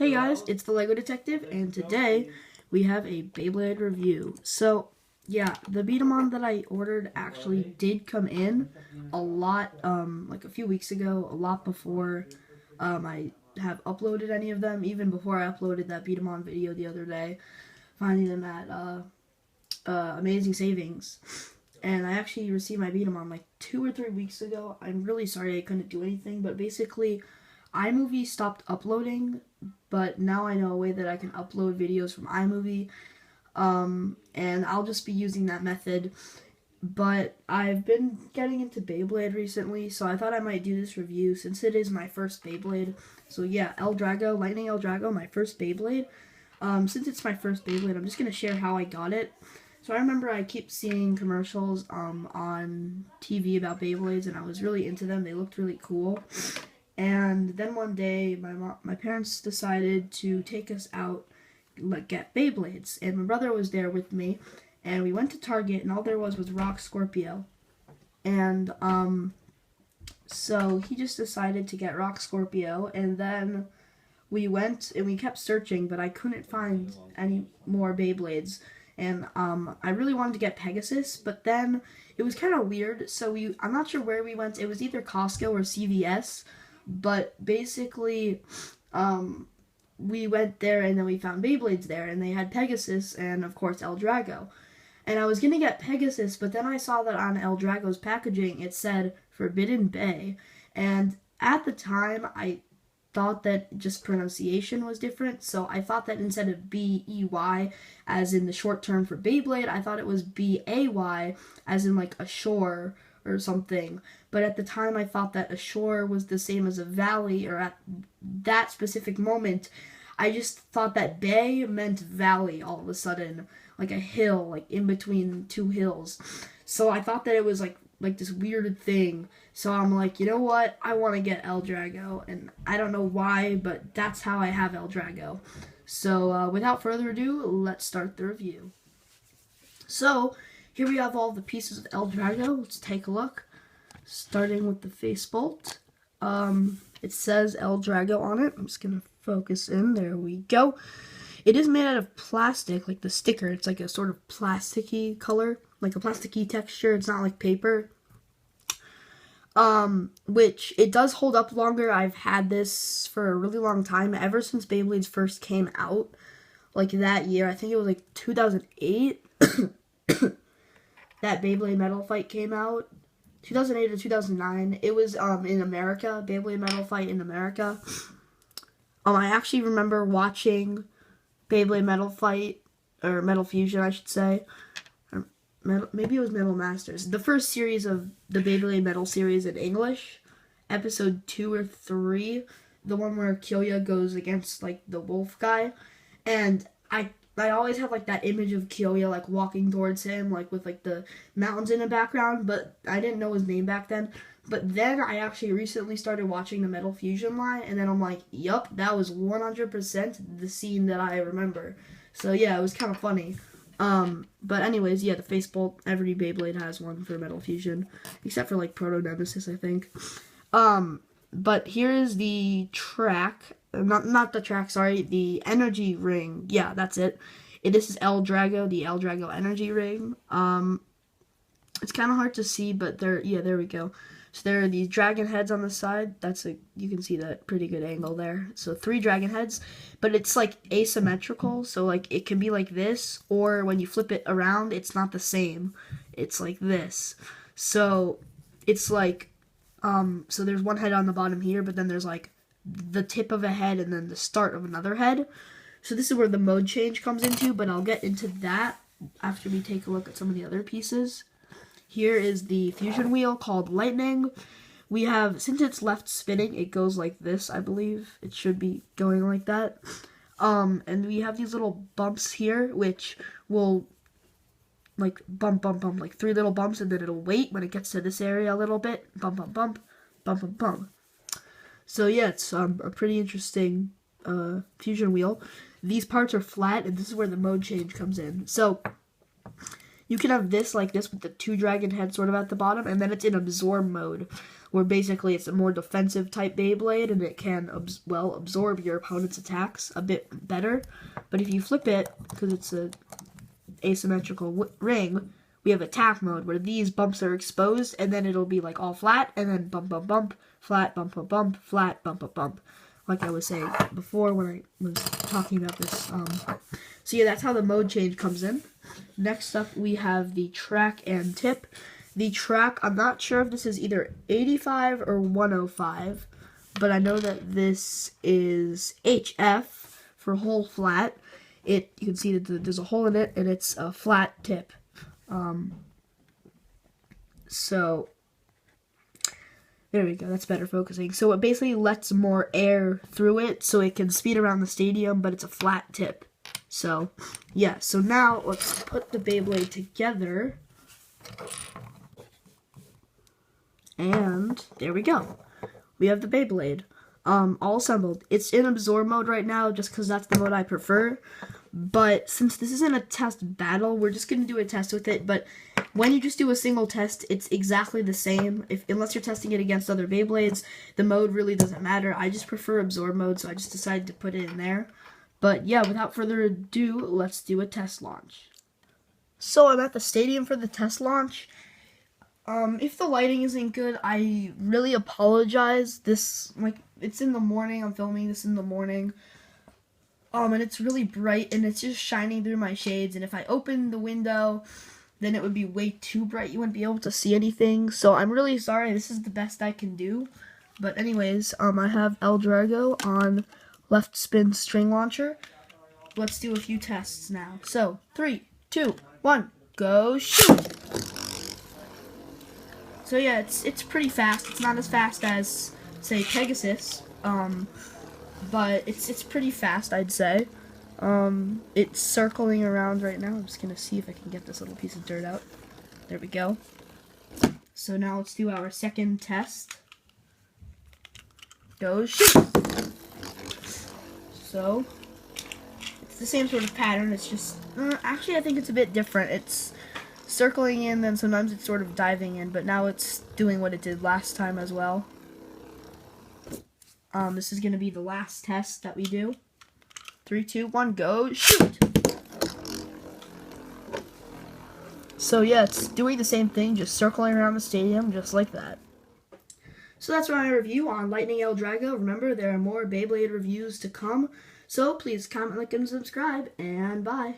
Hey guys, it's the Lego Detective, and today we have a Beyblade review. So, yeah, the Beat-em-on that I ordered actually did come in a lot, like a few weeks ago, a lot before I have uploaded any of them, even before I uploaded that Beat-em-on video the other day, finding them at Amazing Savings. And I actually received my Beat-em-on like 2 or 3 weeks ago. I'm really sorry I couldn't do anything, but basically iMovie stopped uploading, but now I know a way that I can upload videos from iMovie, and I'll just be using that method. But I've been getting into Beyblade recently, so I thought I might do this review since it is my first Beyblade. So yeah, L-Drago, Lightning L-Drago, my first Beyblade. Since it's my first Beyblade, I'm just going to share how I got it. So I remember I keep seeing commercials on TV about Beyblades, and I was really into them. They looked really cool. And then one day, my parents decided to take us out, like, get Beyblades. And my brother was there with me, and we went to Target, and all there was Rock Scorpio. And, so he just decided to get Rock Scorpio, and then we went, and we kept searching, but I couldn't find any more Beyblades. And, I really wanted to get Pegasus, but then it was kind of weird, so I'm not sure where we went. It was either Costco or CVS. But basically, we went there and then we found Beyblades there, and they had Pegasus and, of course, L-Drago. And I was going to get Pegasus, but then I saw that on L-Drago's packaging it said Forbidden Bay. And at the time, I thought that just pronunciation was different, so I thought that instead of B-E-Y, as in the short term for Beyblade, I thought it was B-A-Y, as in like a shore or something. But at the time I thought that a shore was the same as a valley, or at that specific moment I just thought that bay meant valley all of a sudden, like a hill, like in between two hills. So I thought that it was like this weird thing. So I'm like, you know what, I want to get L-Drago, and I don't know why, but that's how I have L-Drago. So without further ado, let's start the review. So here we have all the pieces of L-Drago. Let's take a look. Starting with the face bolt. It says L-Drago on it. I'm just going to focus in. There we go. It is made out of plastic, like the sticker. It's like a sort of plasticky color, like a plasticky texture. It's not like paper. Which it does hold up longer. I've had this for a really long time, ever since Beyblades first came out, like that year. I think it was like 2008. That Beyblade Metal Fight came out, 2008 or 2009. It was in America, Beyblade Metal Fight in America. I actually remember watching Beyblade Metal Fight, or Metal Fusion, I should say. Maybe it was Metal Masters. The first series of the Beyblade Metal series in English, episode 2 or 3, the one where Kyoya goes against like the wolf guy, and I always have like that image of Kyoya like walking towards him, like with like the mountains in the background, but I didn't know his name back then. But then I actually recently started watching the Metal Fusion line, and then I'm like, yup, that was 100% the scene that I remember. So yeah, it was kind of funny. But anyways, yeah, the face bolt, every Beyblade has one for Metal Fusion, except for like Proto Nemesis, I think. But here is the track. Not the track, sorry, the energy ring. Yeah, that's it. This is L-Drago, the L-Drago energy ring. It's kind of hard to see, but there we go. So there are these dragon heads on the side. You can see that pretty good angle there. So 3 dragon heads, but it's like asymmetrical. So like it can be like this, or when you flip it around, it's not the same. It's like this. So it's like, so there's one head on the bottom here, but then there's like the tip of a head and then the start of another head. So this is where the mode change comes into, but I'll get into that after we take a look at some of the other pieces. Here is the fusion wheel called Lightning. We have, since it's left spinning, it goes like this, I believe. It should be going like that. And we have these little bumps here, which will like bump, like 3 little bumps, and then it'll wait when it gets to this area a little bit. Bump, bump, bump, bump, bump, bump. So yeah, it's a pretty interesting fusion wheel. These parts are flat, and this is where the mode change comes in. So You can have this like this with the 2 dragon heads sort of at the bottom, and then it's in absorb mode, where basically it's a more defensive type Beyblade, and it can absorb your opponent's attacks a bit better. But if you flip it, because it's a asymmetrical ring, we have attack mode, where these bumps are exposed, and then it'll be like all flat, and then bump, bump, bump, flat, bump, bump, bump, flat, bump, bump, bump. Like I was saying before when I was talking about this. So yeah, that's how the mode change comes in. Next up, we have the track and tip. The track, I'm not sure if this is either 85 or 105, but I know that this is HF for whole flat. You can see that there's a hole in it, and it's a flat tip. So there we go, that's better focusing. So it basically lets more air through it so it can speed around the stadium, but it's a flat tip. So yeah, so now let's put the Beyblade together. And there we go. We have the Beyblade all assembled. It's in absorb mode right now just because that's the mode I prefer. But since this isn't a test battle, we're just going to do a test with it. But when you just do a single test, it's exactly the same. Unless you're testing it against other Beyblades, the mode really doesn't matter. I just prefer absorb mode, so I just decided to put it in there. But yeah, without further ado, let's do a test launch. So I'm at the stadium for the test launch. If the lighting isn't good, I really apologize. It's in the morning. I'm filming this in the morning. And it's really bright, and it's just shining through my shades. And if I open the window, then it would be way too bright. You wouldn't be able to see anything. So I'm really sorry. This is the best I can do. But anyways, I have L-Drago on left spin string launcher. Let's do a few tests now. So 3, 2, 1, go shoot! So yeah, it's pretty fast. It's not as fast as, say, Pegasus, but it's pretty fast, I'd say. It's circling around right now. I'm just gonna see if I can get this little piece of dirt out. There we go. So now let's do our second test. Go shoot! So it's the same sort of pattern. It's just actually I think it's a bit different. It's circling in, then sometimes it's sort of diving in, but now it's doing what it did last time as well. This is going to be the last test that we do. 3, 2, 1, go, shoot! So yeah, it's doing the same thing, just circling around the stadium, just like that. So that's my review on Lightning L-Drago. Remember, there are more Beyblade reviews to come, so please comment, like, and subscribe, and bye!